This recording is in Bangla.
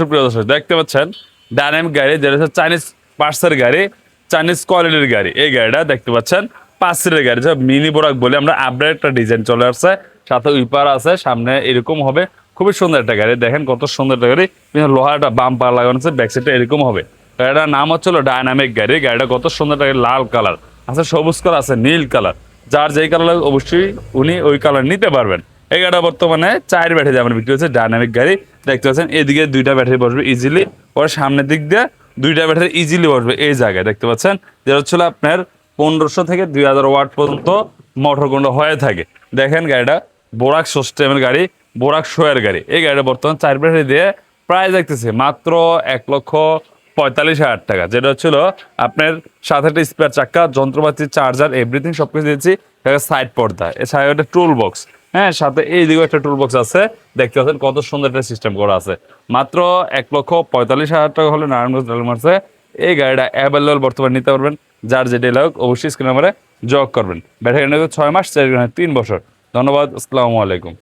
সুপ্রিয় দর্শক দেখতে পাচ্ছেন ডাইনামিক গাড়ি যেটা হচ্ছে চাইনিজ পার্টসের গাড়ি, চাইনিজ কোয়ালিটির গাড়ি। এই গাড়িটা দেখতে পাচ্ছেন 5 সিটের গাড়ি, যা মিনি বোরাক বলে আমরা আপডেট একটা ডিজাইন চলে আসছে, সাথে উইপার আছে, সামনে এরকম হবে। খুবই সুন্দর একটা গাড়ি, দেখেন কত সুন্দর একটা গাড়ি। লোহাটা বাম্পার লাগানো আছে, ব্যাক সাইডটা এরকম হবে। গাড়িটার নাম হচ্ছে ডাইনামিক গাড়ি। গাড়িটা কত সুন্দর একটা গাড়ি, লাল কালার আছে, সবুজ কালার আছে, নীল কালার। যার যেই কালার অবশ্যই উনি ওই কালার নিতে পারবেন। এই গাড়িটা বর্তমানে 4 ব্যাটারি আমার বিক্রি হচ্ছে, ডাইনামিক গাড়ি। দেখতে পাচ্ছেন এদিকে 2টা ব্যাটারি বসবে ইজিলি, ওর সামনের দিক দিয়ে 2টা ব্যাটারি ইজিলি বসবে এই জায়গায়। দেখতে পাচ্ছেন যেটা হচ্ছিল আপনার 1500 থেকে 2000 ওয়াট পর্যন্ত মোটর কোনটা হয়ে থাকে। দেখেন গাড়িটা বোরাক সিস্টেমের গাড়ি, বোরাক শোয়ের গাড়ি। এই গাড়িটা বর্তমান 4 ব্যাটারি দিয়ে প্রায় দেখতেছে মাত্র 1,45,000 টাকা, যেটা হচ্ছিল আপনার সাথে একটা স্পেয়ার চাক্কা, যন্ত্রপাতি, চার্জার, এভরিথিং সবকিছু দিয়েছি। সাইড পর্দা, এছাড়া একটা টুল বক্স, হ্যাঁ সাথে এইদিকে একটা টুল বক্স আছে। দেখতে পাচ্ছেন কত সুন্দর একটা সিস্টেম করা আছে। মাত্র 1,45,000 টাকা হলে নারায়ণগঞ্জ রেলমার্সে এই গাড়িটা অ্যাভেলেবল বর্তমানে নিতে পারবেন। যার যেটা লাগ অবশ্যই স্ক্রিন নাম্বারে যোগ করবেন। ব্যাটারি 6 মাস, 3 বছর। ধন্যবাদ, আসসালামু আলাইকুম।